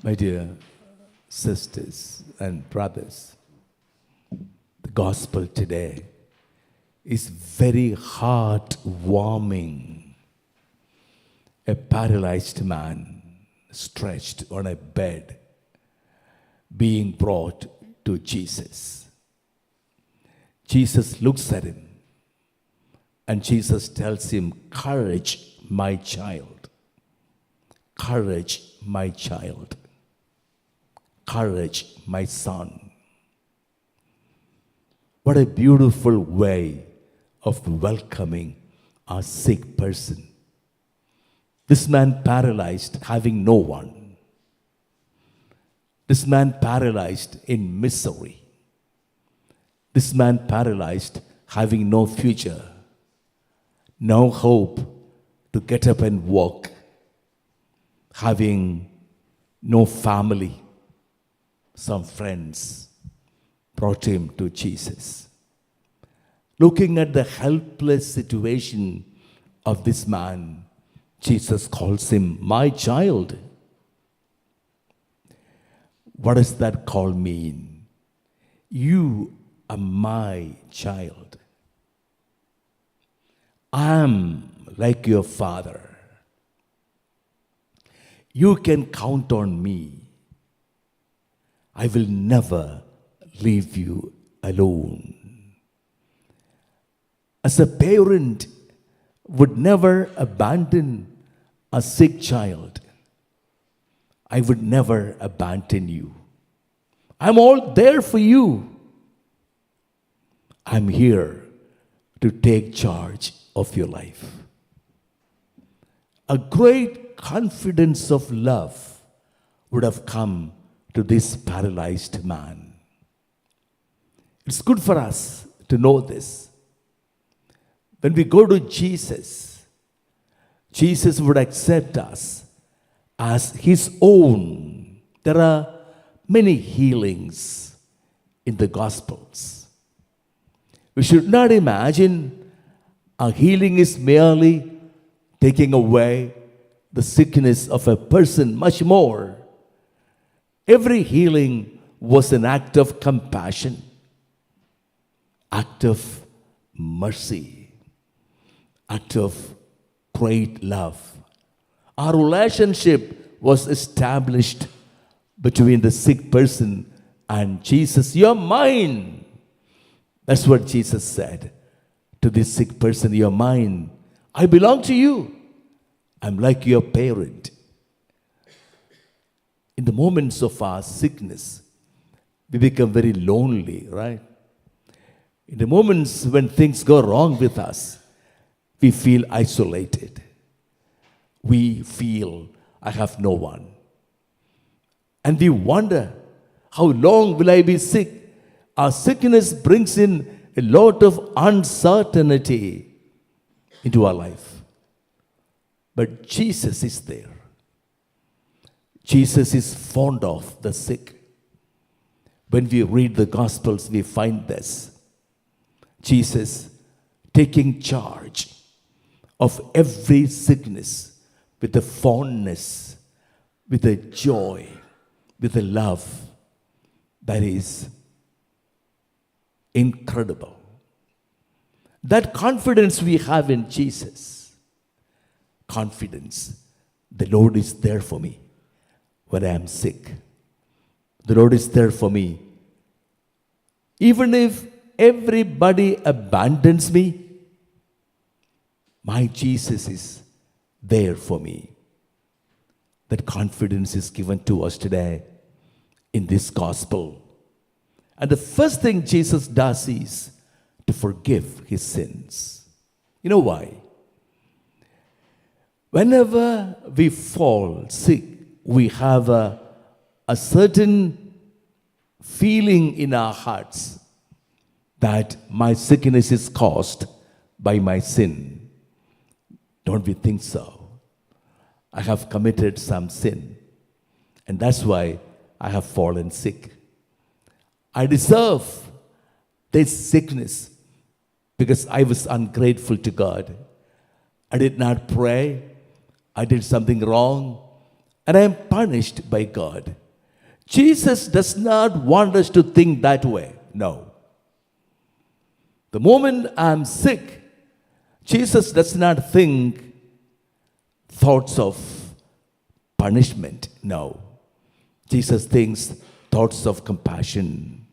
My dear sisters and brothers, the gospel today is very heartwarming. A paralyzed man stretched on a bed being brought to Jesus. Jesus looks at him and Jesus tells him, "Courage, my child. Courage, my child. Courage, my son." What a beautiful way of welcoming a sick person. This man paralyzed, having no one. This man paralyzed in misery. This man paralyzed, having no future, no hope to get up and walk, having no family. Some friends brought him to Jesus. Looking at the helpless situation of this man, Jesus calls him, "My child." What does that call mean? You are my child. I am like your father. You can count on me. I will never leave you alone. As a parent would never abandon a sick child, I would never abandon you. I'm all there for you. I'm here to take charge of your life. A great confidence of love would have come to this paralyzed man. It's good for us to know this. When we go to Jesus, Jesus would accept us as his own. There are many healings in the Gospels. We should not imagine a healing is merely taking away the sickness of a person. Much more. Every healing was an act of compassion, act of mercy, act of great love. Our relationship was established between the sick person and Jesus. "You're mine." That's what Jesus said to this sick person. "You're mine. I belong to you. I'm like your parent." In the moments of our sickness, we become very lonely, right? In the moments when things go wrong with us, we feel isolated. We feel, "I have no one." And we wonder, how long will I be sick? Our sickness brings in a lot of uncertainty into our life. But Jesus is there. Jesus is fond of the sick. When we read the Gospels, we find this. Jesus taking charge of every sickness with a fondness, with a joy, with a love that is incredible. That confidence we have in Jesus. Confidence. The Lord is there for me when I am sick. The Lord is there for me. Even if everybody abandons me, my Jesus is there for me. That confidence is given to us today in this gospel. And the first thing Jesus does is to forgive his sins. You know why? Whenever we fall sick, we have a certain feeling in our hearts that my sickness is caused by my sin. Don't we think so? I have committed some sin, and that's why I have fallen sick. I deserve this sickness because I was ungrateful to God. I did not pray. I did something wrong. and I am punished by God. Jesus does not want us to think that way. No. The moment I'm sick, Jesus does not think thoughts of punishment. No. Jesus thinks thoughts of compassion.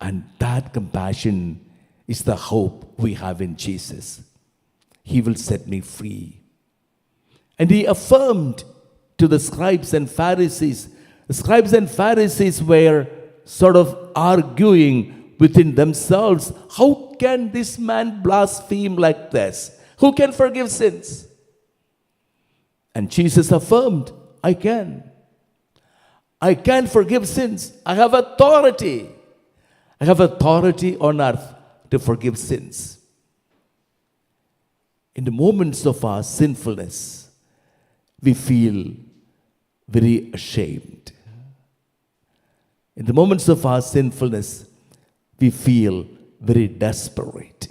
And that compassion is the hope we have in Jesus. He will set me free. And he affirmed to the scribes and Pharisees. The scribes and Pharisees were sort of arguing within themselves. How can this man blaspheme like this? Who can forgive sins? And Jesus affirmed, I can. I can forgive sins. I have authority. I have authority on earth to forgive sins. In the moments of our sinfulness, we feel very ashamed. In the moments of our sinfulness, we feel very desperate.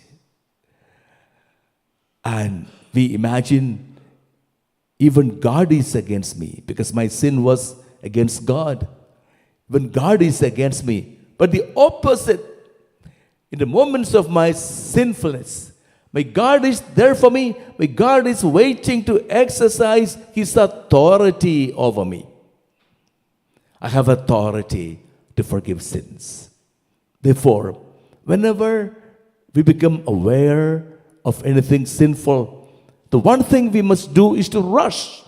And we imagine even God is against me because my sin was against God. When God is against me. But the opposite, in the moments of my sinfulness, my God is there for me. My God is waiting to exercise his authority over me. I have authority to forgive sins. Therefore, whenever we become aware of anything sinful, the one thing we must do is to rush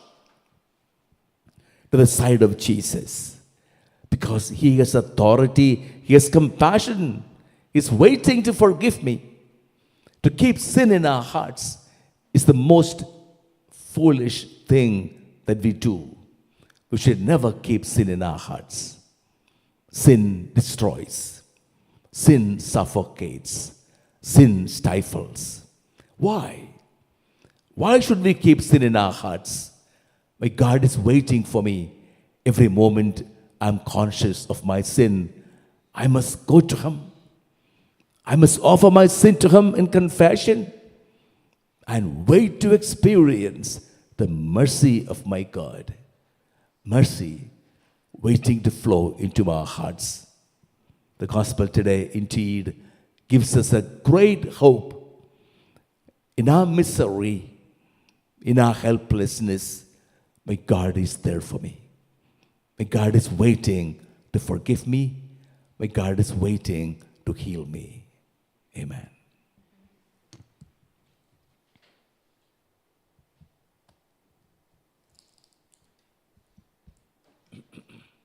to the side of Jesus. Because he has authority, he has compassion, he's waiting to forgive me. To keep sin in our hearts is the most foolish thing that we do. We should never keep sin in our hearts. Sin destroys. Sin suffocates. Sin stifles. Why? Why should we keep sin in our hearts? My God is waiting for me. Every moment I'm conscious of my sin, I must go to him. I must offer my sin to him in confession and wait to experience the mercy of my God. Mercy waiting to flow into our hearts. The gospel today indeed gives us a great hope. In our misery, in our helplessness, my God is there for me. My God is waiting to forgive me. My God is waiting to heal me. Amen.